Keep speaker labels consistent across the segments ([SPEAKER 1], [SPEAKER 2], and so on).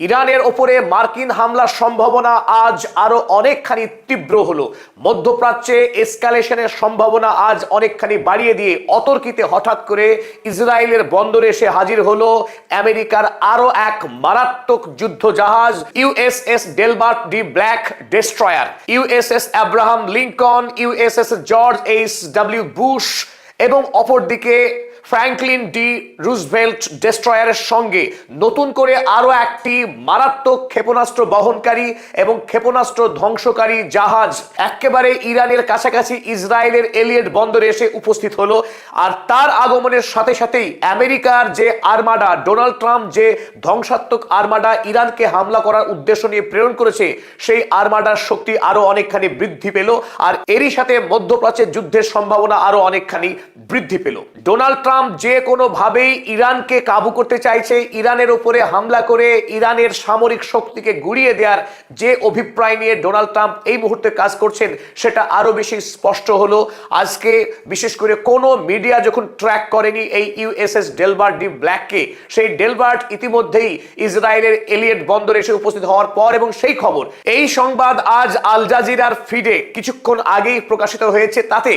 [SPEAKER 1] ইরানের ওপরে মার্কিন হামলার সম্ভাবনা আজ আরো অনেকখানি তীব্র হলো। মধ্যপ্রাচ্যে এসকালেশনের সম্ভাবনা আজ অনেকখানি বাড়িয়ে দিয়ে অতর্কিতে হঠাৎ করে ইসরায়েলের বন্দরে এসে হাজির হলো আমেরিকার আরো এক মারাত্মক যুদ্ধ জাহাজ USS Delbert D Black destroyer, USS Abraham Lincoln, USS George HW. Bush এবং অপরদিকে ফ্র্যাঙ্কলিন ডি রুজভেল্ট ডেস্ট্রয়ারের সঙ্গে নতুন করে আরো একটি মারাত্মক ক্ষেপণাস্ত্র বহনকারী এবং ক্ষেপণাস্ত্র ধ্বংসকারী জাহাজ একেবারে ইরানের কাছাকাছি ইসরায়েলের এলিয়েট বন্দরে এসে উপস্থিত হলো। আর তার আগমনের সাথে সাথেই আমেরিকার যে আর্মাডা, ডোনাল্ড ট্রাম্প যে ধ্বংসাত্মক আর্মাডা ইরানকে হামলা করার উদ্দেশ্য নিয়ে প্রেরণ করেছে, সেই আর্মাডার শক্তি আরো অনেকখানি বৃদ্ধি পেল। আর এরই সাথে মধ্যপ্রাচ্যের যুদ্ধের সম্ভাবনা আরো অনেকখানি বৃদ্ধি পেল। ডোনাল্ড ট্রাম্প যে কোনো ভাবেই ইরানকে কাবু করতে চাইছে, ইরানের উপরে হামলা করে ইরানের সামরিক শক্তিকে গুড়িয়ে দেওয়ার যে অভিপ্রায় নিয়ে ডোনাল্ড ট্রাম্প এই মুহূর্তে কাজ করছেন, সেটা আরো বেশি স্পষ্ট হলো আজকে। বিশেষ করে কোনো মিডিয়া যখন ট্র্যাক করেনি এই ইউএসএস ডেলবার্ট ডি ব্ল্যাককে, সেই ডেলবার্ট ইতিমধ্যেই ইসরায়েলের এলিয়েট বন্দরে এসে উপস্থিত হওয়ার পর, এবং সেই খবর, এই সংবাদ আজ আল জাজিরার ফিডে কিছুক্ষণ আগেই প্রকাশিত হয়েছে, তাতে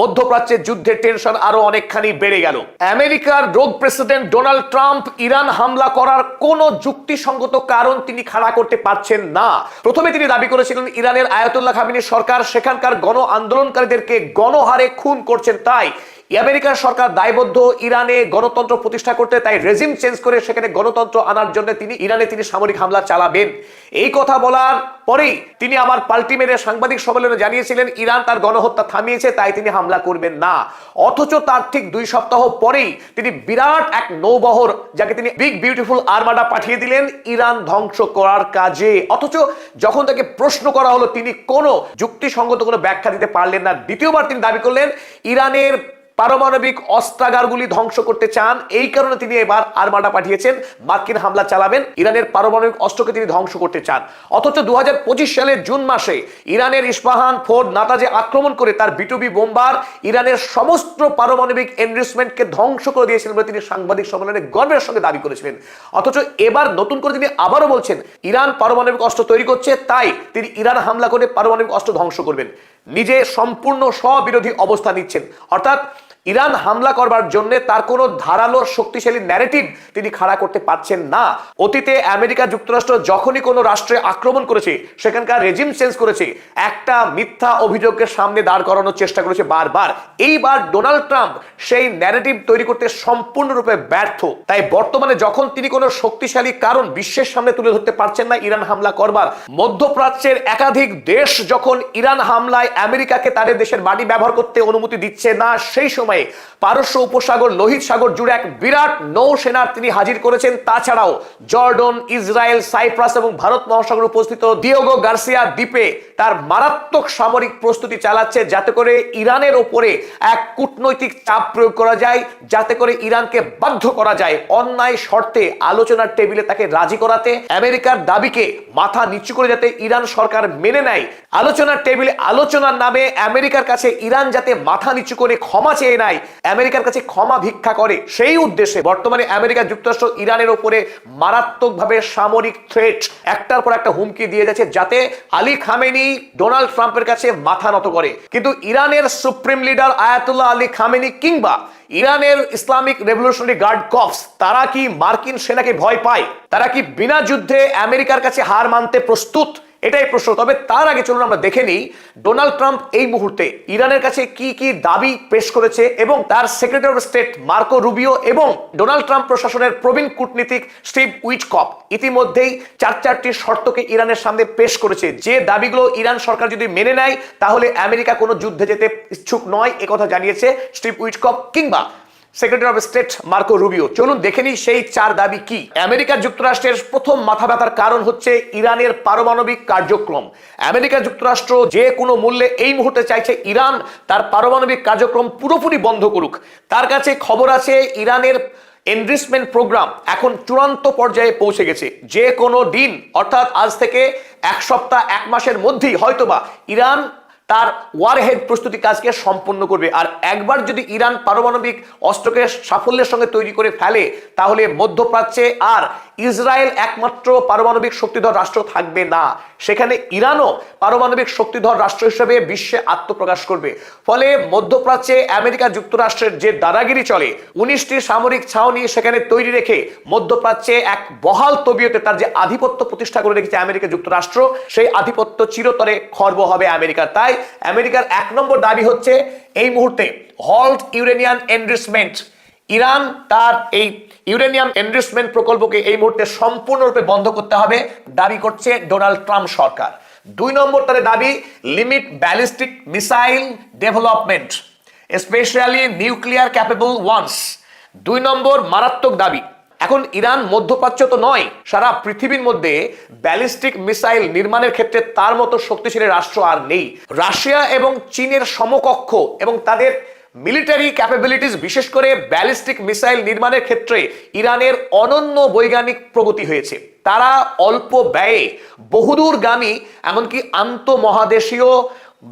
[SPEAKER 1] মধ্যপ্রাচ্যের যুদ্ধের টেনশন আরো অনেকখানি বেড়ে গেল। আমেরিকার রোগ প্রেসিডেন্ট ডোনাল্ড ট্রাম্প ইরান হামলা করার কোন যুক্তিসঙ্গত কারণ তিনি খাড়া করতে পারছেন না। প্রথমে তিনি দাবি করেছিলেন ইরানের আয়াতুল্লাহ খামেনির সরকার সেখানকার গণ আন্দোলনকারীদেরকে গণহারে খুন করছেন, তাই আমেরিকার সরকার দায়বদ্ধ ইরানে গণতন্ত্র প্রতিষ্ঠা করতে, তাই রেজিম চেঞ্জ করে সেখানে গণতন্ত্র আনার জন্য তিনি সামরিক হামলা চালাবেন। এই কথা বলার পরেই তিনি আবার পাল্টি মেরে সাংবাদিক সম্মেলনে জানিয়েছিলেন ইরান তার গণহত্যা থামিয়েছে, তাই তিনি হামলা করবেন না। অথচ তার ঠিক 2 সপ্তাহ পরেই তিনি বিরাট এক নৌবহর, যাকে তিনি বিগ বিউটিফুল আর্মাডা, পাঠিয়ে দিলেন ইরান ধ্বংস করার কাজে। অথচ যখন তাকে প্রশ্ন করা হলো, তিনি কোনো যুক্তিসঙ্গত কোনো ব্যাখ্যা দিতে পারলেন না। দ্বিতীয়বার তিনি দাবি করলেন ইরানের পারমাণবিক অস্ত্রাগারগুলি ধ্বংস করতে চান, এই কারণে তিনি এবার আর্মাডা পাঠিয়েছেন, মার্কিন হামলা চালাবেন, ইরানের পারমাণবিক অস্ত্রকে তিনি ধ্বংস করতে চান। অথচ 2025 সালের জুন মাসে ইরানের ইস্পাহান, ফোর্ড, নাতাজে আক্রমণ করে তার বিটুবি বোম্বার ইরানের সমস্ত পারমাণবিক এনরিচমেন্টকে ধ্বংস করে দিয়েছিলেন বলে তিনি সাংবাদিক সম্মেলনে গর্বের সঙ্গে দাবি করেছিলেন। অথচ এবার নতুন করে তিনি আবারও বলছেন ইরান পারমাণবিক অস্ত্র তৈরি করছে, তাই তিনি ইরান হামলা করে পারমাণবিক অস্ত্র ধ্বংস করবেন। নিজে সম্পূর্ণ স্ববিরোধী অবস্থা নিচ্ছেন, অর্থাৎ ইরান হামলা করবার জন্য তার কোনো ধারালো শক্তিশালী ন্যারেটিভ তিনি খাড়া করতে পারছেন না। অতীতে আমেরিকা যুক্তরাষ্ট্র যখনই কোনো রাষ্ট্রে আক্রমণ করেছে, সেখানকার রেজিম চেঞ্জ করেছে, একটা মিথ্যা অভিযোগের সামনে দাঁড় করানোর চেষ্টা করেছে বারবার। এইবার ডোনাল্ড ট্রাম্প সেই ন্যারেটিভ তৈরি করতে সম্পূর্ণরূপে ব্যর্থ। তাই বর্তমানে যখন তিনি কোনো শক্তিশালী কারণ বিশ্বের সামনে তুলে ধরতে পারছেন না ইরান হামলা করবার, মধ্যপ্রাচ্যের একাধিক দেশ যখন ইরান হামলায় আমেরিকাকে তাদের দেশের বাড়ি ব্যবহার করতে অনুমতি দিচ্ছে না, সেই সময় পারস্য উপসাগর, লোহিত সাগর জুড়ে এক বিরাট নৌসেনার তিনি হাজির করেছেন। তাছাড়াও জর্ডন, ইসরায়েল, সাইপ্রাস এবং ভারত মহাসাগরে উপস্থিত দিয়েগো গার্সিয়া দ্বীপে তার মারাত্মক সামরিক প্রস্তুতি চালাচ্ছে, যাতে করে ইরানের ওপরে এক কূটনৈতিক চাপ প্রয়োগ করা যায়, যাতে করে ইরানকে বাধ্য করা যায় অন্যায় শর্তে আলোচনার টেবিলে তাকে রাজি করাতে। আমেরিকার দাবিকে মাথা নিচু করে যাতে ইরান সরকার মেনে নেয়, আলোচনার টেবিলে আলোচনার নামে আমেরিকার কাছে ইরান যাতে মাথা নিচু করে ক্ষমা চেয়ে নেয়, আমেরিকার কাছে ক্ষমা ভিক্ষা করে, সেই উদ্দেশ্যে বর্তমানে আমেরিকা যুক্তরাষ্ট্র ইরানের উপরে মারাত্মকভাবে সামরিক থ্রেট একটার পর একটা হুমকি দিয়ে যাচ্ছে, যাতে আলী খামেনি ডোনাল্ড ট্রাম্পের কাছে মাথা নত করে। কিন্তু ইরানের supreme leader Ayatollah Ali Khamenei কিংবা ইরানের ইসলামিক রেভলিউশনারি গার্ড কর্পস, তারা কি মার্কিন সেনাকে ভয় পায়? তারা কি বিনা যুদ্ধে আমেরিকার কাছে হার মানতে প্রস্তুত? এটাই প্রশ্ন। তবে তার আগে চলুন আমরা দেখে নিই ডোনাল্ড ট্রাম্প এই মুহূর্তে ইরানের কাছে কি কি দাবি পেশ করেছে, এবং তার secretary of state Marco Rubio এবং ডোনাল্ড ট্রাম্প প্রশাসনের প্রবীণ কূটনীতিক স্টিভ উইটকফ ইতিমধ্যেই 4টি শর্তকে ইরানের সামনে পেশ করেছে, যে দাবিগুলো ইরান সরকার যদি মেনে নেয় তাহলে আমেরিকা কোনো যুদ্ধে যেতে ইচ্ছুক নয়, একথা জানিয়েছে স্টিভ উইটকফ কিংবা secretary of state Marco Rubio. চলুন দেখে নিই সেই 4 দাবি কি। আমেরিকা যুক্তরাষ্ট্রের প্রথম মাথা ব্যথার কারণ হচ্ছে ইরানের পারমাণবিক কার্যক্রম। আমেরিকা যুক্তরাষ্ট্র যে কোনো মূল্যে এই মুহূর্তে চাইছে ইরান তার পারমাণবিক কার্যক্রম পুরোপুরি বন্ধ করুক। তার কাছে খবর আছে ইরানের এনরিচমেন্ট প্রোগ্রাম এখন চূড়ান্ত পর্যায়ে পৌঁছে গেছে। যে কোনো দিন, অর্থাৎ আজ থেকে 1 সপ্তাহ 1 মাসের মধ্যেই হয়তোবা ইরান তার ওয়ারহেড প্রস্তুতি কাজকে সম্পন্ন করবে। আর একবার যদি ইরান পারমাণবিক অস্ত্রকে সাফল্যের সঙ্গে তৈরি করে ফেলে, তাহলে মধ্যপ্রাচ্যে আর ইসরায়েল একমাত্র পারমাণবিক শক্তিধর রাষ্ট্র থাকবে না, সেখানে ইরানও পারমাণবিক শক্তিধর রাষ্ট্র হিসেবে বিশ্বে আত্মপ্রকাশ করবে। ফলে মধ্যপ্রাচ্যে আমেরিকা যুক্তরাষ্ট্রের যে দাদাগিরি চলে, 19টি সামরিক ছাউনি সেখানে তৈরি রেখে মধ্যপ্রাচ্যে এক বহাল তবিয়তে তার যে আধিপত্য প্রতিষ্ঠা করে রেখেছে আমেরিকা যুক্তরাষ্ট্র, সেই আধিপত্য চিরতরে খর্ব হবে আমেরিকার। তাই আমেরিকার 1 নম্বর দাবি হচ্ছে এই মুহূর্তে হল্ট ইউরেনিয়াম এনরিচমেন্ট। ইরান তার এই ইউরেনিয়াম এনরিচমেন্ট প্রকল্পকে এই মুহূর্তে সম্পূর্ণরূপে বন্ধ করতে হবে, দাবি করছে ডোনাল্ড ট্রাম্প সরকার। 2 নম্বর তাদের দাবি limit ballistic missile development, specially nuclear capable ones. 2 number মারাত্মক দাবি। এখন ইরান মধ্যপ্রাচ্য তো নয়, সারা পৃথিবীর মধ্যে ব্যালিস্টিক মিসাইল নির্মাণের ক্ষেত্রে তার মতো শক্তিশালী রাষ্ট্র আর নেই। রাশিয়া এবং চীনের সমকক্ষ এবং তাদের মিলিটারি ক্যাপাবিলিটিস, বিশেষ করে ব্যালিস্টিক মিসাইল নির্মাণের ক্ষেত্রে ইরানের অনন্য বৈজ্ঞানিক প্রগতি হয়েছে। তারা অল্প ব্যয়ে বহুদূরগামী এমনকি আন্তঃমহাদেশীয়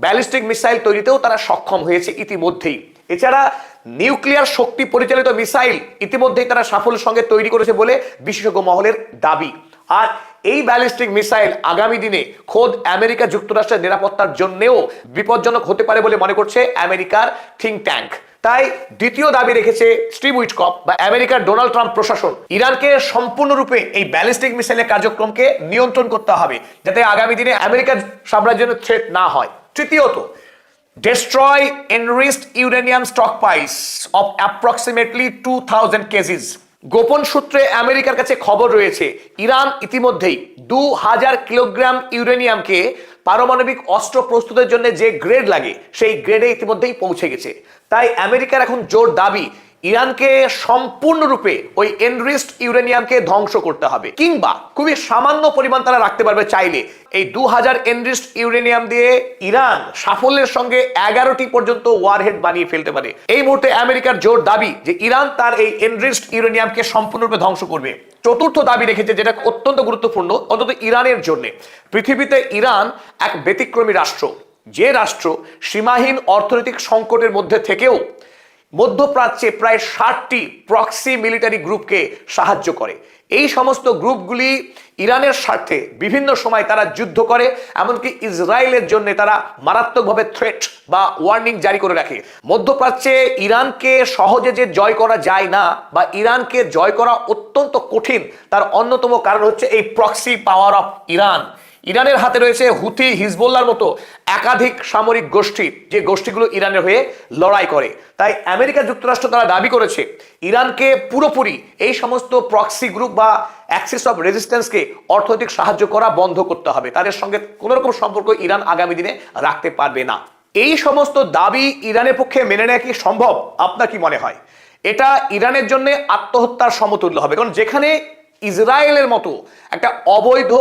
[SPEAKER 1] ব্যালিস্টিক মিসাইল তৈরিতেও তারা সক্ষম হয়েছে ইতিমধ্যেই। এছাড়া নিউক্লিয়ার শক্তি পরিচালিত মিসাইল ইতিমধ্যেই তারা সাফল্যের সঙ্গে তৈরি করেছে বলে বিশেষজ্ঞ মহলের দাবি। আর এই ব্যালিস্টিক মিসাইল আগামী দিনে খোদ আমেরিকা যুক্তরাষ্ট্রের নিরাপত্তার জন্যও বিপজ্জনক হতে পারে বলে মনে করছে আমেরিকার থিঙ্ক ট্যাঙ্ক। তাই দ্বিতীয় দাবি রেখেছে স্টিভ উইটকফ বা আমেরিকার ডোনাল্ড ট্রাম্প প্রশাসন, ইরানকে সম্পূর্ণরূপে এই ব্যালিস্টিক মিসাইলের কার্যক্রমকে নিয়ন্ত্রণ করতে হবে, যাতে আগামী দিনে আমেরিকার সাম্রাজ্যের থ্রেট না হয়। তৃতীয়ত, destroy enriched uranium stockpiles of approximately 2000 kgs। গোপন সূত্রে আমেরিকার কাছে খবর রয়েছে ইরান ইতিমধ্যেই 2000 কিলোগ্রাম ইউরেনিয়ামকে পারমাণবিক অস্ত্র প্রস্তুতের জন্য যে গ্রেড লাগে সেই গ্রেডে ইতিমধ্যেই পৌঁছে গেছে। তাই আমেরিকার এখন জোর দাবি ইরানকে সম্পূর্ণরূপে ওই এনরিচড ইউরেনিয়ামকে ধ্বংস করতে হবে, কিংবা খুবই সামান্য পরিমাণ তারা রাখতে পারবে চাইলে। এই 2000 এনরিচড ইউরেনিয়াম দিয়ে ইরান সাফল্যের সঙ্গে 11টি পর্যন্ত ওয়ারহেড বানিয়ে ফেলতে পারে। এই মুহূর্তে আমেরিকার জোর দাবি যে ইরান তার এই এনরিচড ইউরেনিয়ামকে সম্পূর্ণরূপে ধ্বংস করবে। চতুর্থ দাবি রেখেছে, যেটা অত্যন্ত গুরুত্বপূর্ণ অন্তত ইরানের জন্য। পৃথিবীতে ইরান এক ব্যতিক্রমী রাষ্ট্র, যে রাষ্ট্র সীমাহীন অর্থনৈতিক সংকটের মধ্যে থেকেও মধ্যপ্রাচ্যে প্রায় 60টি প্রক্সি মিলিটারি গ্রুপকে সাহায্য করে। এই সমস্ত গ্রুপগুলি ইরানের স্বার্থে বিভিন্ন সময় তারা যুদ্ধ করে, এমনকি ইসরায়েলের জন্য তারা মারাত্মকভাবে থ্রেট বা ওয়ার্নিং জারি করে রাখে। মধ্যপ্রাচ্যে ইরানকে সহজে যে জয় করা যায় না বা ইরানকে জয় করা অত্যন্ত কঠিন, তার অন্যতম কারণ হচ্ছে এই প্রক্সি পাওয়ার অফ ইরান। ইরানের হাতে রয়েছে হুথি, হিজবুল্লাহর মতো একাধিক সামরিক গোষ্ঠী, যে গোষ্ঠীগুলো ইরানের হয়ে লড়াই করে। তাই আমেরিকা যুক্তরাষ্ট্র তারা দাবি করেছে ইরানকে পুরোপুরি এই সমস্ত প্রক্সি গ্রুপ বা অ্যাক্সিস অফ রেজিস্ট্যান্সকে অর্থনৈতিক সাহায্য করা বন্ধ করতে হবে। তাদের সঙ্গে কোনো রকম সম্পর্ক ইরান আগামী দিনে রাখতে পারবে না। এই সমস্ত দাবি ইরানের পক্ষে মেনে নেওয়া কি সম্ভব? আপনার কি মনে হয়? এটা ইরানের জন্য আত্মহত্যার সমতুল্য হবে। কারণ যেখানে ইসরায়েলের মতো একটা অবৈধ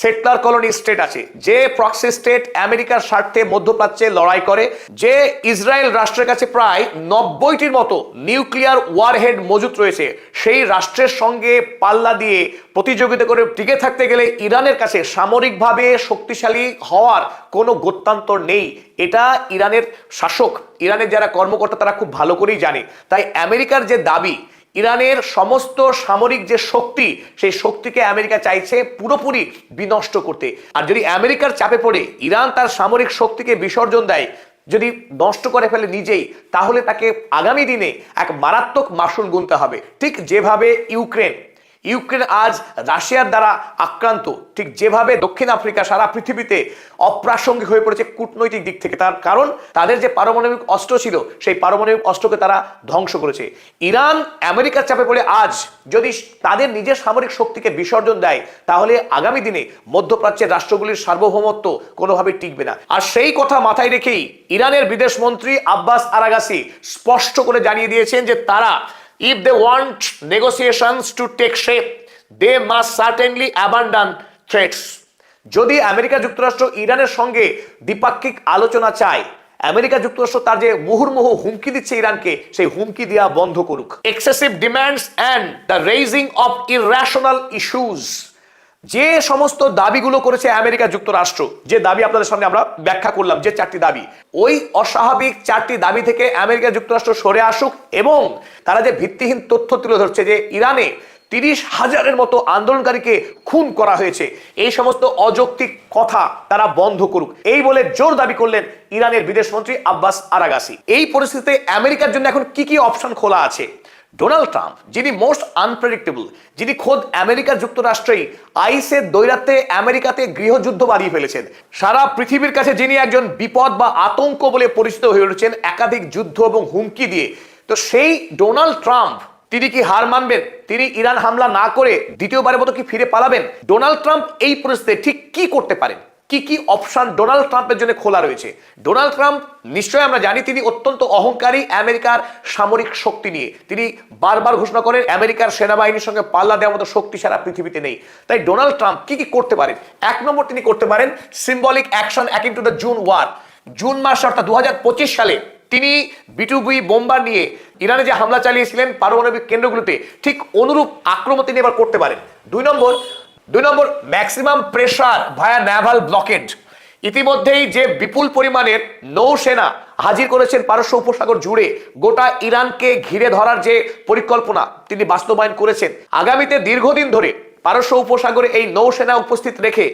[SPEAKER 1] সেটলার কলোনি স্টেট আছে, যে প্রক্সি স্টেট আমেরিকার স্বার্থে মধ্যপ্রাচ্যে লড়াই করে, যে ইসরায়েল রাষ্ট্রের কাছে প্রায় 90টির মতো নিউক্লিয়ার ওয়ারহেড মজুত রয়েছে, সেই রাষ্ট্রের সঙ্গে পাল্লা দিয়ে প্রতিযোগিতা করে টিকে থাকতে গেলে ইরানের কাছে সামরিকভাবে শক্তিশালী হওয়ার কোনো গত্যন্তর নেই। এটা ইরানের শাসক, ইরানের যারা কর্মকর্তা তারা খুব ভালো করেই জানে। তাই আমেরিকার যে দাবি ইরানের সমস্ত সামরিক যে শক্তি, সেই শক্তিকে আমেরিকা চাইছে পুরোপুরি বিনষ্ট করতে। আর যদি আমেরিকার চাপে পড়ে ইরান তার সামরিক শক্তিকে বিসর্জন দেয়, যদি নষ্ট করে ফেলে নিজেই, তাহলে তাকে আগামী দিনে এক মারাত্মক মাসুল গুনতে হবে। ঠিক যেভাবে ইউক্রেন আজ রাশিয়ার দ্বারা আক্রান্ত, ঠিক যেভাবে দক্ষিণ আফ্রিকা সারা পৃথিবীতে অপ্রাসঙ্গিক হয়ে পড়েছে কূটনৈতিক দিক থেকে, তার কারণ তাদের যে পারমাণবিক অস্ত্র ছিল সেই পারমাণবিক অস্ত্রকে তারা ধ্বংস করেছে। ইরান আমেরিকার চাপে পড়ে আজ যদি তাদের নিজের সামরিক শক্তিকে বিসর্জন দেয়, তাহলে আগামী দিনে মধ্যপ্রাচ্যের রাষ্ট্রগুলির সার্বভৌমত্ব কোনোভাবে টিকবে না। আর সেই কথা মাথায় রেখেই ইরানের বিদেশমন্ত্রী আব্বাস আরাগাসি স্পষ্ট করে জানিয়ে দিয়েছেন যে তারা if they want negotiations to take shape, they must certainly abandon threats। যদি আমেরিকা যুক্তরাষ্ট্র ইরানের সঙ্গে দ্বিপাক্ষিক আলোচনা চায়, আমেরিকা যুক্তরাষ্ট্র তার যে মুহুর্মুহু হুমকি দিচ্ছে ইরানকে, সেই হুমকি দেওয়া বন্ধ করুক। Excessive demands and the raising of irrational issues যে সমস্ত দাবিগুলো করেছে আমেরিকা যুক্তরাষ্ট্র, যে দাবি আপনাদের সামনে আমরা ব্যাখ্যা করলাম, যে 4টি দাবি, ওই অস্বাভাবিক 4টি দাবি থেকে আমেরিকা যুক্তরাষ্ট্র সরে আসুক এবং তারা যে ভিত্তিহীন তথ্য তুলে ধরছে যে ইরানে 30,000-এর মতো আন্দোলনকারীকে খুন করা হয়েছে, এই সমস্ত অযৌক্তিক কথা তারা বন্ধ করুক, এই বলে জোর দাবি করলেন ইরানের বিদেশমন্ত্রী আব্বাস আরাগাসি। এই পরিস্থিতিতে আমেরিকার জন্য এখন কি কি অপশন খোলা আছে? ডোনাল্ড ট্রাম্প, যিনি মোস্ট আনপ্রেডিক্টেবল, যিনি খোদ আমেরিকা যুক্তরাষ্ট্রেই আইসের দৈরাতে আমেরিকাতে গৃহযুদ্ধ বাড়িয়ে ফেলেছেন, সারা পৃথিবীর কাছে যিনি একজন বিপদ বা আতঙ্ক বলে পরিচিত হয়ে উঠেছেন একাধিক যুদ্ধ এবং হুমকি দিয়ে, তো সেই ডোনাল্ড ট্রাম্প তিনি কি হার মানবেন? তিনি ইরান হামলা না করে দ্বিতীয়বারের মতো কি ফিরে পালাবেন? ডোনাল্ড ট্রাম্প এই পরিস্থিতিতে ঠিক কি করতে পারেন? কি কি অপশন ডোনাল্ড ট্রাম্পের জন্য খোলা রয়েছে? ডোনাল্ড ট্রাম্প নিশ্চয়ই আমরা জানি তিনি অত্যন্ত অহংকারী আমেরিকার সামরিক শক্তি নিয়ে। তিনি বারবার ঘোষণা করেন আমেরিকার সেনাবাহিনীর সঙ্গে পাল্লা দেওয়ার মতো শক্তি সারা পৃথিবীতে নেই। তাই ডোনাল্ড ট্রাম্প কি কি করতে পারেন? 1 নম্বর, তিনি করতে পারেন symbolic action akin to the June war. June মাসে অর্থাৎ 2025 সালে তিনি B-2B বোম্বার নিয়ে ইরানে যে হামলা চালিয়েছিলেন পারমাণবিক কেন্দ্রগুলোতে, ঠিক অনুরূপ আক্রমণ তিনি এবার করতে পারেন। 2 নম্বর ম্যাক্সিমাম প্রেসার ভায়া নেভাল ব্লকেড। ইতিমধ্যেই যে বিপুল পরিমাণের নৌসেনা হাজির করেছেন পারস্য উপসাগর জুড়ে, গোটা ইরানকে ঘিরে ধরার যে পরিকল্পনা তিনি বাস্তবায়ন করেছেন, আগামীতে দীর্ঘদিন ধরে পারস্য উপসাগরে এই নৌসেনা উপস্থিত রেখে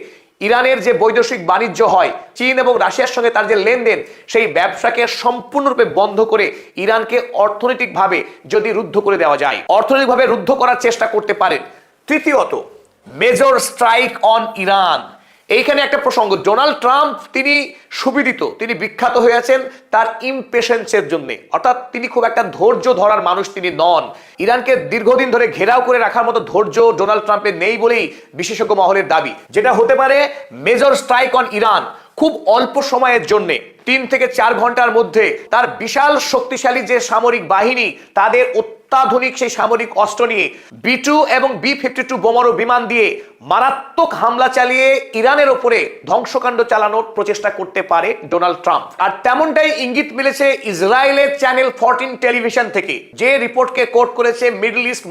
[SPEAKER 1] ইরানের যে বৈদেশিক বাণিজ্য হয়, চীন এবং রাশিয়ার সঙ্গে তার যে লেনদেন, সেই ব্যবসাকে সম্পূর্ণরূপে বন্ধ করে ইরানকে অর্থনৈতিকভাবে যদি রুদ্ধ করে দেওয়া যায়, অর্থনৈতিকভাবে রুদ্ধ করার চেষ্টা করতে পারেন। তৃতীয়ত, মেজর স্ট্রাইক অন ইরান। এইখানে একটা প্রসঙ্গ, ডোনাল্ড ট্রাম্প তিনি সুবিদিত, তিনি বিখ্যাত হয়ে আছেন তার ইমপেশেন্সের জন্য, অর্থাৎ তিনি খুব একটা ধৈর্য ধরার মানুষ তিনি নন। ইরানকে দীর্ঘদিন ধরে ঘেরাও করে রাখার মতো ধৈর্য ডোনাল্ড ট্রাম্পের নেই বলেই বিশেষজ্ঞ মহলের দাবি। যেটা হতে পারে মেজর স্ট্রাইক অন ইরান, খুব অল্প সময়ের জন্য 3 থেকে 4 ঘন্টার মধ্যে তার বিশাল শক্তিশালী যে সামরিক বাহিনী, তাদের অত্যাধুনিক সেই সামরিক অস্ত্র নিয়ে B-2 এবং B-52 বোমারু বিমান দিয়ে মারাত্মক হামলা চালিয়ে ইরানের উপরে ধ্বংসকাণ্ড চালানোর প্রচেষ্টা করতে পারে ডোনাল্ড ট্রাম্প। আর তেমনটাই ইঙ্গিত মিলেছে ইসরায়েলের চ্যানেল 14 টেলিভিশন থেকে, যে রিপোর্টকে কোট করেছে মিডল ইস্ট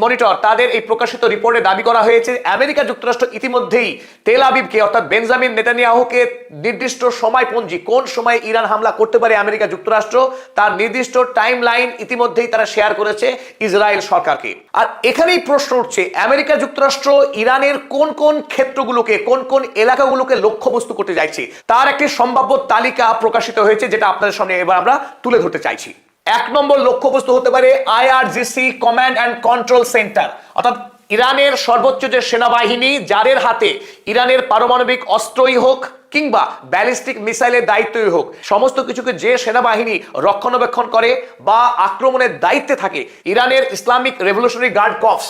[SPEAKER 1] মনিটর। তাদের এই প্রকাশিত রিপোর্টে দাবি করা হয়েছে আমেরিকা যুক্তরাষ্ট্র ইতিমধ্যেই তেল আবিবকে অর্থাৎ বেঞ্জামিন নেতানিয়াহুকে নির্দিষ্ট সময়পঞ্জি, কোন সময় ইরান হামলা করতে পারে আমেরিকা যুক্তরাষ্ট্র, তার নির্দিষ্ট টাইম লাইন ইতিমধ্যেই তারা শেয়ার করেছে ইসরায়েল সরকারকে। আর এখানেই প্রশ্ন উঠছে আমেরিকা যুক্তরাষ্ট্র ইরানের কোন কোন ক্ষেত্রগুলোকে, কোন কোন এলাকাগুলোকে লক্ষ্যবস্তু করতে যাচ্ছে, তার একটি সম্ভাব্য তালিকা প্রকাশিত হয়েছে, যেটা আপনাদের সামনে এবার আমরা তুলে ধরতে চাইছি। 1 নম্বর লক্ষ্যবস্তু হতে পারে IRGC command and control centre, অর্থাৎ ইরানের সর্বোচ্চ যে সেনাবাহিনী, যাদের হাতে ইরানের পারমাণবিক অস্ত্রই হোক কিংবা ব্যালিস্টিক মিসাইলের দায়িত্বই হোক, সমস্ত কিছুকে যে সেনাবাহিনী রক্ষণাবেক্ষণ করে বা আক্রমণের দায়িত্বে থাকে, ইরানের ইসলামিক রেভলিউশনারি গার্ড কর্পস,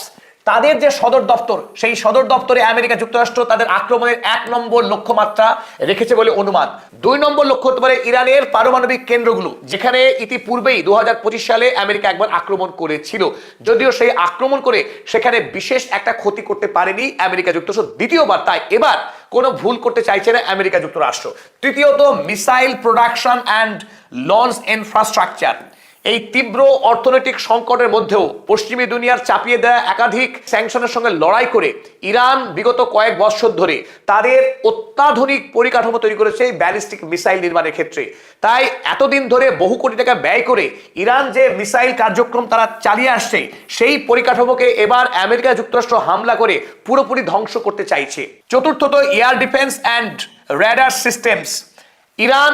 [SPEAKER 1] তাদের যে সদর দপ্তর, সেই সদর দপ্তরে আমেরিকা যুক্তরাষ্ট্র তাদের আক্রমণের 1 নম্বর লক্ষ্যমাত্রা রেখেছে বলে অনুমান। 2 নম্বর লক্ষ্য হতে পারে ইরানের পারমাণবিক কেন্দ্রগুলো, যেখানে ইতিপূর্বেই 2025 সালে আমেরিকা একবার আক্রমণ করেছিল, যদিও সেই আক্রমণ করে সেখানে বিশেষ একটা ক্ষতি করতে পারেনি আমেরিকা যুক্তরাষ্ট্র দ্বিতীয়বার, তাই এবার কোনো ভুল করতে চাইছে না আমেরিকা যুক্তরাষ্ট্র। তৃতীয়ত, missile production and launch infrastructure. এই তীব্র অর্থনৈতিক সংকটের মধ্যেও পশ্চিমী দুনিয়ার চাপিয়ে দেওয়া একাধিক স্যাংশনের সঙ্গে লড়াই করে ইরান বিগত কয়েক বছর ধরে তাদের অত্যাধুনিক পরিকাঠামো তৈরি করেছে ব্যালিস্টিক মিসাইল নির্মাণের ক্ষেত্রে। তাই এতদিন ধরে বহু কোটি টাকা ব্যয় করে ইরান যে মিসাইল কার্যক্রম তারা চালিয়ে আসছে, সেই পরিকাঠামোকে এবার আমেরিকা যুক্তরাষ্ট্র হামলা করে পুরোপুরি ধ্বংস করতে চাইছে। চতুর্থত, air defence and radar systems. Iran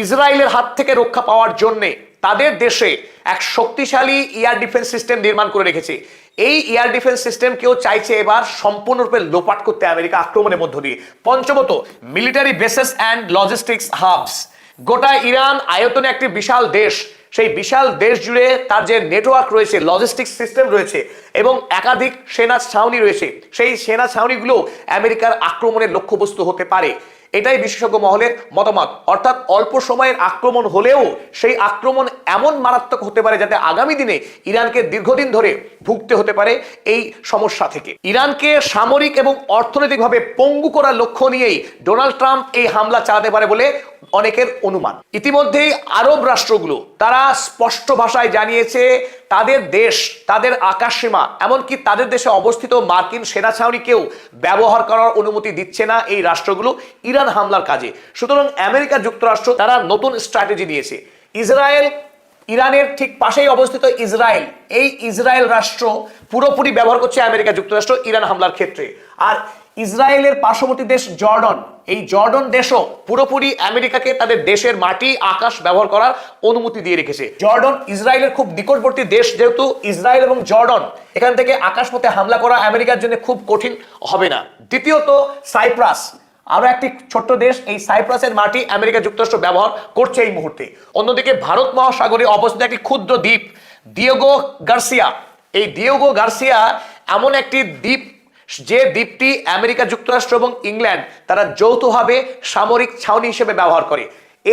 [SPEAKER 1] ইসরায়েলের হাত থেকে রক্ষা পাওয়ার জন্যে তাদের দেশে এক শক্তিশালী এয়ার ডিফেন্স সিস্টেম নির্মাণ করে রেখেছে। এই এয়ার ডিফেন্স সিস্টেমকেও চাইছে এবার সম্পূর্ণরূপে লোপাট করতে আমেরিকা আক্রমণের মধ্য দিয়ে। পঞ্চমত, military bases and logistics hubs. গোটা ইরান আয়তনে একটি বিশাল দেশ, সেই বিশাল দেশ জুড়ে তার যে নেটওয়ার্ক রয়েছে, লজিস্টিক্স সিস্টেম রয়েছে এবং একাধিক সেনা ছাউনি রয়েছে, সেই সেনা ছাউনিগুলো আমেরিকার আক্রমণের লক্ষ্যবস্তু হতে পারে। এটাই বিশেষজ্ঞ মহলের মতামত। অর্থাৎ অল্প সময়ের আক্রমণ হলেও সেই আক্রমণ এমন মারাত্মক হতে পারে যাতে আগামী দিনে ইরানকে দীর্ঘদিন ধরে ভুগতে হতে পারে এই সমস্যা থেকে। ইরানকে সামরিক এবং অর্থনৈতিকভাবে পঙ্গু করার লক্ষ্য নিয়েই ডোনাল্ড ট্রাম্প এই হামলা চালাতে পারে বলে অনেকের অনুমান। ইতিমধ্যেই আরব রাষ্ট্রগুলো তারা স্পষ্ট ভাষায় জানিয়েছে তাদের দেশ, তাদের আকাশসীমা, এমনকি তাদের দেশে অবস্থিত মার্কিন সেনা ছাউনিকেও ব্যবহার করার অনুমতি দিচ্ছে না এই রাষ্ট্রগুলো ইরান হামলার কাজে। সুতরাং আমেরিকা যুক্তরাষ্ট্র তারা নতুন স্ট্র্যাটেজি নিয়েছে। ইসরায়েল, ইরানের ঠিক পাশেই অবস্থিত ইসরায়েল, এই ইসরায়েল রাষ্ট্র পুরোপুরি ব্যবহার করছে আমেরিকা যুক্তরাষ্ট্র ইরান হামলার ক্ষেত্রে। আর ইসরায়েলের পার্শ্ববর্তী দেশ জর্ডন, এই জর্ডন দেশও পুরোপুরি আমেরিকাকে তাদের দেশের মাটি আকাশ ব্যবহার করার অনুমতি দিয়ে রেখেছে। জর্ডন ইসরায়েলের খুব নিকটবর্তী দেশ, যেহেতু ইসরায়েল এবং জর্ডন, এখান থেকে আকাশপথে হামলা করা আমেরিকার জন্য খুব কঠিন হবে না। দ্বিতীয়ত সাইপ্রাস, আরো একটি ছোট্ট দেশ, এই সাইপ্রাসের মাটি আমেরিকা যুক্তরাষ্ট্র ব্যবহার করছে এই মুহূর্তে। অন্যদিকে ভারত মহাসাগরে অবস্থিত একটি ক্ষুদ্র দ্বীপ দিয়েগো গার্সিয়া, এই দিয়েগো গার্সিয়া এমন একটি দ্বীপ যে দ্বীপটি আমেরিকা যুক্তরাষ্ট্র এবং ইংল্যান্ড তারা যৌথভাবে সামরিক ছাউনি হিসেবে ব্যবহার করে।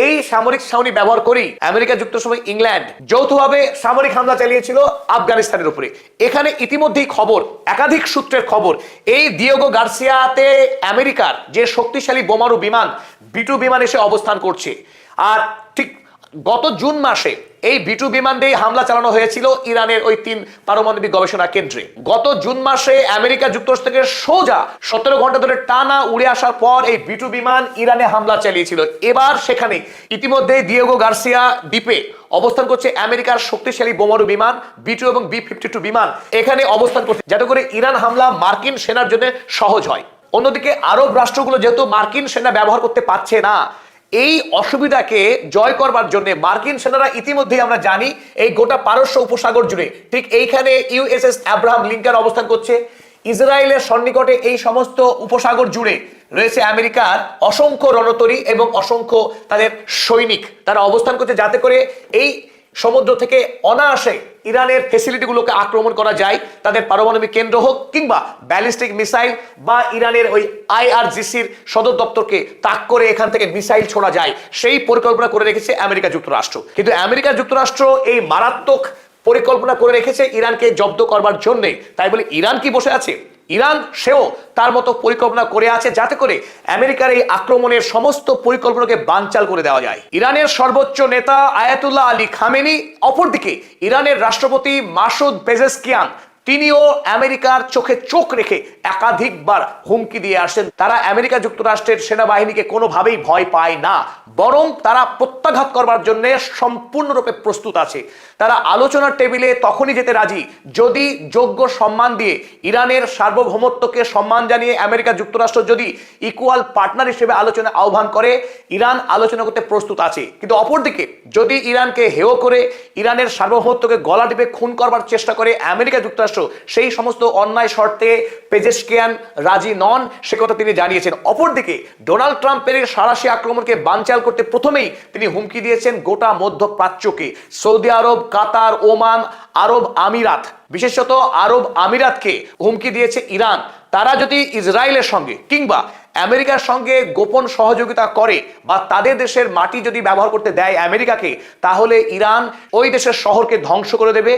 [SPEAKER 1] এই সামরিক ছাউনি ব্যবহার করেই আমেরিকা যুক্তরাষ্ট্র এবং ইংল্যান্ড যৌথভাবে সামরিক হামলা চালিয়েছিল আফগানিস্তানের উপরে। এখানে ইতিমধ্যেই খবর, একাধিক সূত্রের খবর, এই দিয়েগো গার্সিয়াতে আমেরিকার যে শক্তিশালী বোমারু বিমান B-2 বিমান এসে অবস্থান করছে। আর ঠিক গত জুন মাসে এই B-2 বিমান দিয়ে হামলা চালানো হয়েছিল ইরানের ওই 3 পারমাণবিক গবেষণা কেন্দ্রে। গত জুন মাসে আমেরিকা যুক্তরাষ্ট্র থেকে সোজা 17 ঘন্টা ধরে টানা উড়ে আসার পর এই B-2 বিমান ইরানে হামলা চালিয়েছিল। এবার সেখানে ইতিমধ্যে দিয়েগো গার্সিয়া দ্বীপে অবস্থান করছে আমেরিকার শক্তিশালী বোমারু বিমান B-2 এবং B-52 বিমান এখানে অবস্থান করছে, যাতে করে ইরান হামলা মার্কিন সেনার জন্য সহজ হয়। অন্যদিকে আরব রাষ্ট্রগুলো যেহেতু মার্কিন সেনা ব্যবহার করতে পারছে না, এই অসুবিধাকে জয় করবার জন্য মার্কিন সেনারা ইতিমধ্যেই আমরা জানি এই গোটা পারস্য উপসাগর জুড়ে, ঠিক এইখানে USS আব্রাহাম লিঙ্কন অবস্থান করছে। ইসরায়েলের সন্নিকটে এই সমস্ত উপসাগর জুড়ে রয়েছে আমেরিকার অসংখ্য রণতরী এবং অসংখ্য তাদের সৈনিক, তারা অবস্থান করছে যাতে করে এই সমুদ্র থেকে অনায়াসে ইরানের ফেসিলিটিগুলোকে আক্রমণ করা যায়, তাদের পারমাণবিক কেন্দ্র হোক কিংবা ব্যালিস্টিক মিসাইল বা ইরানের ওই IRGCর সদর দপ্তরকে তাক করে এখান থেকে মিসাইল ছোড়া যায়, সেই পরিকল্পনা করে রেখেছে আমেরিকা যুক্তরাষ্ট্র। কিন্তু আমেরিকা যুক্তরাষ্ট্র এই মারাত্মক পরিকল্পনা করে রেখেছে ইরানকে জব্দ করবার জন্যে। তাই বলে ইরান কি বসে আছে? ইরান সেও তার মতো পরিকল্পনা করে আছে যাতে করে আমেরিকার এই আক্রমণের সমস্ত পরিকল্পনাকে বানচাল করে দেওয়া যায়। ইরানের সর্বোচ্চ নেতা আয়াতুল্লাহ আলী খামেনি, অপরদিকে ইরানের রাষ্ট্রপতি মাসুদ পেজেশকিয়ান, তিনিও আমেরিকার চোখে চোখ রেখে একাধিকবার হুমকি দিয়ে আসেন। তারা আমেরিকা যুক্তরাষ্ট্রের সেনাবাহিনীকে কোনোভাবেই ভয় পায় না, বরং তারা প্রত্যাঘাত করবার জন্য সম্পূর্ণরূপে প্রস্তুত আছে। তারা আলোচনার টেবিলে তখনই যেতে রাজি যদি যোগ্য সম্মান দিয়ে, ইরানের সার্বভৌমত্বকে সম্মান জানিয়ে আমেরিকা যুক্তরাষ্ট্র যদি ইকুয়াল পার্টনার হিসেবে আলোচনা আহ্বান করে, ইরান আলোচনা করতে প্রস্তুত আছে। কিন্তু অপরদিকে যদি ইরানকে হেয় করে ইরানের সার্বভৌমত্বকে গলা টিপে খুন করবার চেষ্টা করে আমেরিকা যুক্তরাষ্ট্র, সেই সমস্ত অন্যায় শর্তে পেজেশকিয়ান রাজি নন, সে কথা তিনি জানিয়েছেন। অপরদিকে ডোনাল্ড ট্রাম্পের সাঁড়াশি আক্রমণকে বানচাল করতে প্রথমেই তিনি হুমকি দিয়েছেন গোটা মধ্যপ্রাচ্যকে, সৌদি আরব, কাতার, ওমান, আরব আমিরাত, বিশেষত আরব আমিরাতকে হুমকি দিয়েছে ইরান। তারা যদি ইসরায়েলের সঙ্গে কিংবা আমেরিকার সঙ্গে গোপন সহযোগিতা করে বা তাদের দেশের মাটি যদি ব্যবহার করতে দেয় আমেরিকাকে, তাহলে ইরান ওই দেশের শহরকে ধ্বংস করে দেবে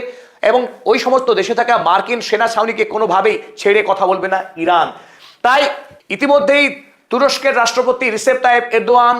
[SPEAKER 1] এবং ওই সমস্ত দেশে থাকা মার্কিন সেনা ছাউনিকে কোনোভাবেই ছেড়ে কথা বলবে না ইরান। তাই ইতিমধ্যেই তুরস্কের রাষ্ট্রপতি রিসেপ তাইয়েপ এরদোয়ান,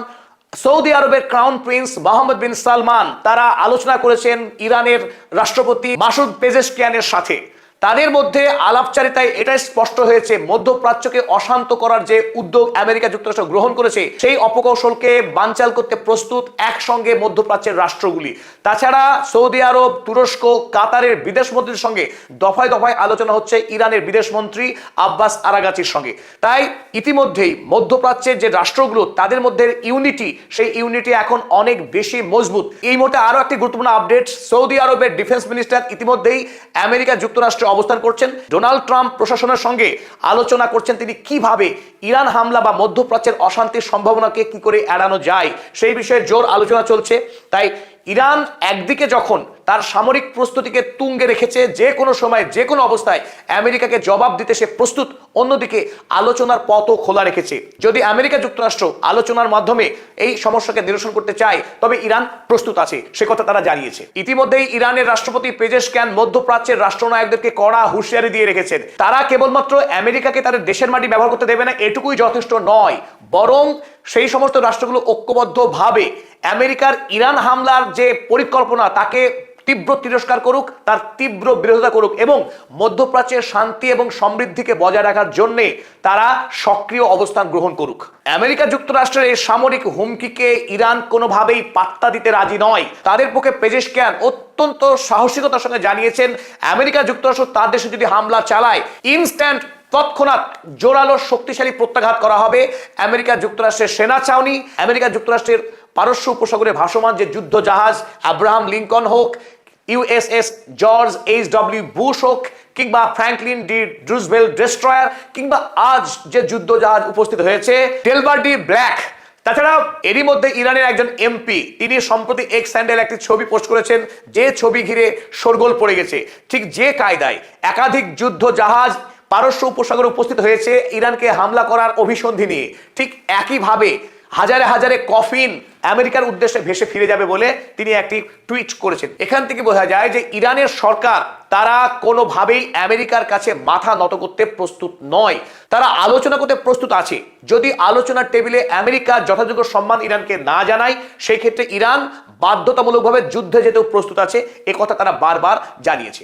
[SPEAKER 1] সৌদি আরবের ক্রাউন প্রিন্স মোহাম্মদ বিন সালমান, তারা আলোচনা করেছেন ইরানের রাষ্ট্রপতি মাসুদ পেজেশকিয়ানের সাথে। তাদের মধ্যে আলাপচারিতায় এটাই স্পষ্ট হয়েছে মধ্যপ্রাচ্যকে অশান্ত করার যে উদ্যোগ আমেরিকা যুক্তরাষ্ট্র গ্রহণ করেছে, সেই অপকৌশলকে বানচাল করতে প্রস্তুত একসঙ্গে মধ্যপ্রাচ্যের রাষ্ট্রগুলি। তাছাড়া সৌদি আরব, তুরস্ক, কাতারের বিদেশমন্ত্রীর সঙ্গে দফায় দফায় আলোচনা হচ্ছে ইরানের বিদেশমন্ত্রী আব্বাস আরাগাচির সঙ্গে। তাই ইতিমধ্যেই মধ্যপ্রাচ্যের যে রাষ্ট্রগুলো তাদের মধ্যে ইউনিটি, সেই ইউনিটি এখন অনেক বেশি মজবুত। এই মুহূর্তে আরো একটি গুরুত্বপূর্ণ আপডেট, সৌদি আরবের ডিফেন্স মিনিস্টার ইতিমধ্যেই আমেরিকা যুক্তরাষ্ট্র অবস্থান করছেন, ডোনাল্ড ট্রাম্প প্রশাসনের সঙ্গে আলোচনা করছেন তিনি কিভাবে ইরান হামলা বা মধ্যপ্রাচ্যের অশান্তির সম্ভাবনাকে কি করে এড়ানো যায় সেই বিষয়ে জোর আলোচনা চলছে। তাই ইরান একদিকে যখন তার সামরিক প্রস্তুতিকে তুঙ্গে রেখেছে, যে কোনো সময় যে কোনো অবস্থায় আমেরিকাকে জবাব দিতে সে প্রস্তুত, অন্যদিকে আলোচনার পথও খোলা রেখেছে। যদি আমেরিকা যুক্তরাষ্ট্র আলোচনার মাধ্যমে এই সমস্যাকে নিরসন করতে চায় তবে ইরান প্রস্তুত আছে, সে কথা তারা জানিয়েছে। ইতিমধ্যেই ইরানের রাষ্ট্রপতি পেজেশকিয়ান মধ্যপ্রাচ্যের রাষ্ট্রনায়কদেরকে কড়া হুঁশিয়ারি দিয়ে রেখেছেন। তারা কেবলমাত্র আমেরিকাকে তাদের দেশের মাটি ব্যবহার করতে দেবে না, এটুকুই যথেষ্ট নয়, বরং সেই সমস্ত রাষ্ট্রগুলো ঐক্যবদ্ধভাবে আমেরিকার ইরান হামলার যে পরিকল্পনা তাকে তীব্র তিরস্কার করুক, তার তীব্র বিরোধিতা করুক এবং মধ্যপ্রাচ্যের শান্তি এবং সমৃদ্ধিকে বজায় রাখার জন্য তারা সক্রিয় অবস্থান গ্রহণ করুক। আমেরিকা যুক্তরাষ্ট্রের এই সামরিক হুমকিকে ইরান কোনোভাবেই পাত্তা দিতে রাজি নয়। তাদের পক্ষে পেজেশকিয়ান অত্যন্ত সাহসিকতার সঙ্গে জানিয়েছেন, আমেরিকা যুক্তরাষ্ট্র তার দেশে যদি হামলা চালায় ইনস্ট্যান্ট তৎক্ষণাৎ জোরালো শক্তিশালী প্রত্যাঘাত করা হবে। আমেরিকা যুক্তরাষ্ট্রের সেনা ছাউনি, আমেরিকা যুক্তরাষ্ট্রের পারস্য উপসাগরে ভাসমান যে যুদ্ধ জাহাজ আব্রাহাম লিঙ্কন হোক, ইউএসএস জর্জ এইচ.ডব্লিউ. বুশ হোক, কিংবা ফ্র্যাঙ্কলিন ডি রুজভেল্ট ডেস্ট্রয়ার, কিংবা আজ যে যুদ্ধ জাহাজ উপস্থিত হয়েছে ডেলবার ডি ব্ল্যাক। তাছাড়া এরই মধ্যে ইরানের একজন এমপি তিনি সম্প্রতি এক্স হ্যান্ডেল একটি ছবি পোস্ট করেছেন, যে ছবি ঘিরে শোরগোল পড়ে গেছে। ঠিক যে কায়দায় একাধিক যুদ্ধ জাহাজ পারস্য উপসাগরে উপস্থিত হয়েছে ইরানকে হামলা করার অভিসন্ধি নিয়ে, ঠিক একইভাবে হাজারে হাজারে কফিন আমেরিকার উদ্দেশ্যে ভেসে ফিরে যাবে বলে তিনি একটি টুইট করেছেন। এখান থেকে বোঝা যায় যে ইরানের সরকার তারা কোনোভাবেই আমেরিকার কাছে মাথা নত করতে প্রস্তুত নয়, তারা আলোচনা করতে প্রস্তুত আছে। যদি আলোচনার টেবিলে আমেরিকা যথাযোগ্য সম্মান ইরানকে না জানায় সেই ক্ষেত্রে ইরান বাধ্যতামূলকভাবে যুদ্ধে যেতেও প্রস্তুত আছে, এ কথা তারা বারবার জানিয়েছে।